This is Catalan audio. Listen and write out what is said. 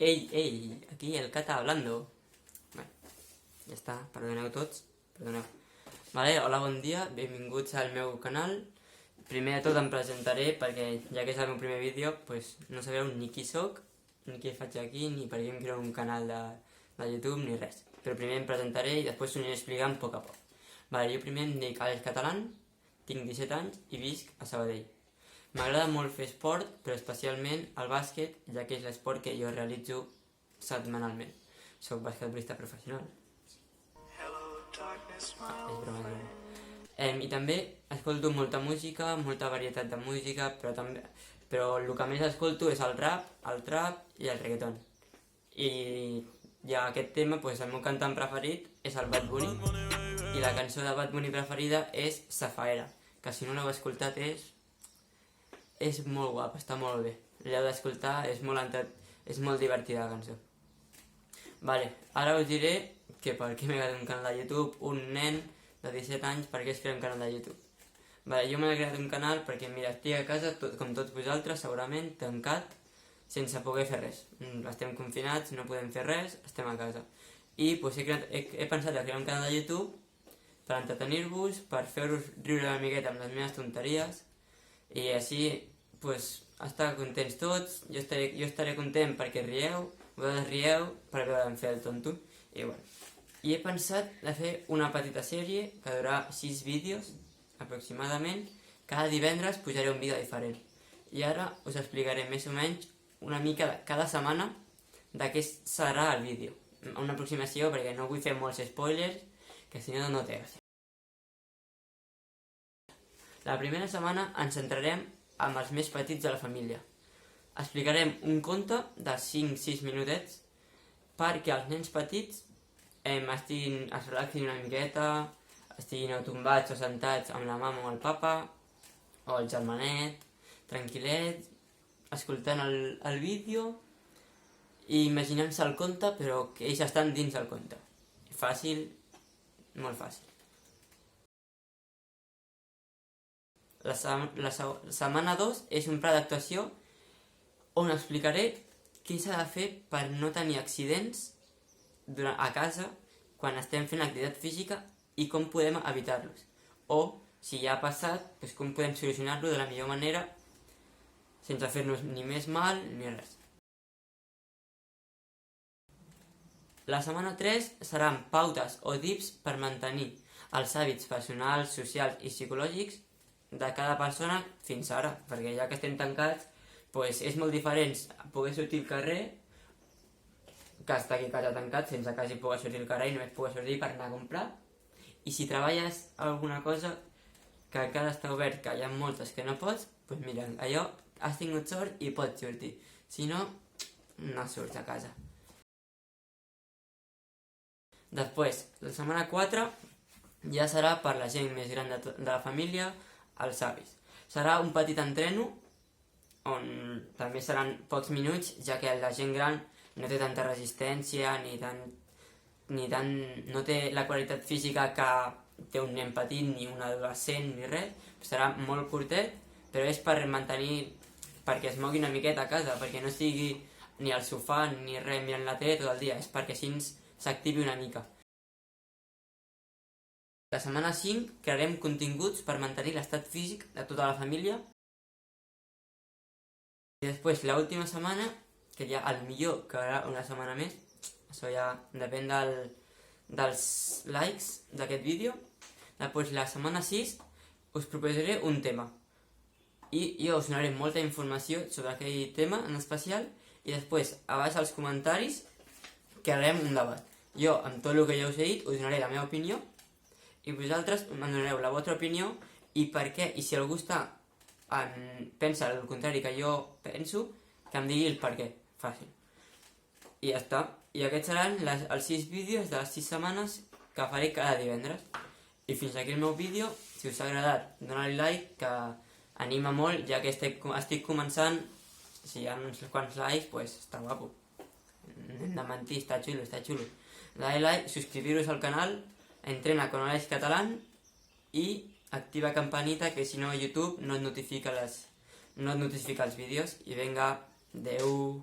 Ey, aquí el Cata hablando. Bueno, ja està, perdoneu tots, perdoneu. Vale, hola, bon dia, benvinguts al meu canal. Primer de tot em presentaré perquè ja que és el meu primer vídeo, pues, no sabeu ni qui soc, ni què faig aquí, ni per què em creo un canal de YouTube, ni res. Però primer em presentaré i després s'ho aniré explicant a poc a poc. Vale, jo primer em dic Àlex Catalán, tinc 17 anys i visc a Sabadell. M'agrada molt fer esport, però especialment el bàsquet, ja que és l'esport que jo realitzo setmanalment. Soc basquetbolista professional. És broma. I també escolto molta música, molta varietat de música, però el que més escolto és el rap, el trap i el reggaeton. I ja aquest tema, pues, el meu cantant preferit és el Bad Bunny, i la cançó de Bad Bunny preferida és Zafaera, que si no l'heu escoltat és molt guapa, està molt bé. L'heu d'escoltar, és molt divertida la cançó. Vale, ara us diré que per què m'he creat un canal de YouTube, un nen de 17 anys, per què es crea un canal de YouTube. Vale, jo m'he creat un canal perquè, mira, estic a casa, com tots vosaltres, segurament, tancat, sense poder fer res. Estem confinats, no podem fer res, estem a casa. I pues, he pensat a crear un canal de YouTube per entretenir-vos, per fer-vos riure una miqueta amb les meves tonteries, i així, pues, estar contents tots, jo estaré content perquè rieu, vosaltres rieu perquè podem fer el tonto, i bueno. I he pensat de fer una petita sèrie que durarà 6 vídeos, aproximadament. Cada divendres pujaré un vídeo diferent. I ara us explicaré més o menys una mica cada setmana de què serà el vídeo. Una aproximació perquè no vull fer molts spoilers, que si no, no té gràcia. La primera setmana ens centrarem amb els més petits de la família. Explicarem un conte de 5-6 minutets perquè els nens petits es relaxin una miqueta, estiguin tombats o sentats amb la mama o el papa, o el germanet, tranquil·lets, escoltant el vídeo i imaginant-se el conte, però que ells estan dins del conte. Fàcil, molt fàcil. La setmana 2 és un pla d'actuació on explicaré què s'ha de fer per no tenir accidents a casa quan estem fent activitat física i com podem evitar-los. O, si ja ha passat, doncs com podem solucionar-lo de la millor manera sense fer-nos ni més mal ni res. La setmana 3 seran pautes o tips per mantenir els hàbits personals, socials i psicològics de cada persona fins ara, perquè ja que estem tancats, doncs és molt diferent poder sortir al carrer que estar aquí a casa tancat sense quasi poder sortir al carrer i només poder sortir per anar a comprar. I si treballes alguna cosa que encara està obert, que hi ha moltes que no pots, doncs mira, allò has tingut sort i pots sortir. Si no, no surts a casa. Després, la setmana 4 ja serà per la gent més gran de la família, els avis. Serà un petit entreno on també seran pocs minuts, ja que la gent gran no té tanta resistència no té la qualitat física que té un nen petit, ni un adolescent, ni res. Serà molt curtet, però és per mantenir, perquè es mogui una miqueta a casa, perquè no estigui ni al sofà ni res mirant la tele tot el dia, és perquè així s'activi una mica. La setmana 5 crearem continguts per mantenir l'estat físic de tota la família. I després, l'última setmana, que ja el millor quedarà una setmana més, això ja depèn dels likes d'aquest vídeo. Després, la setmana 6, us proposaré un tema. I jo us donaré molta informació sobre aquell tema en especial, i després, a baix als comentaris, crearem un debat. Jo, amb tot el que ja us he dit, us donaré la meva opinió, i vosaltres em donareu la vostra opinió, i per què, i si algú pensa el contrari que jo penso, que em digui el per què. Fàcil. I ja està. I aquests seran els 6 vídeos de les 6 setmanes que faré cada divendres. I fins aquí el meu vídeo. Si us ha agradat, doneu-li like, que anima molt, ja que estic començant. Si hi ha uns quants likes, doncs està guapo. No hem de mentir, està xulo, està xulo. Dale like, subscribiros al canal, entrena con Àlex Catalán i activa campanita, que si no YouTube no et notifica els vídeos. I venga, adeu.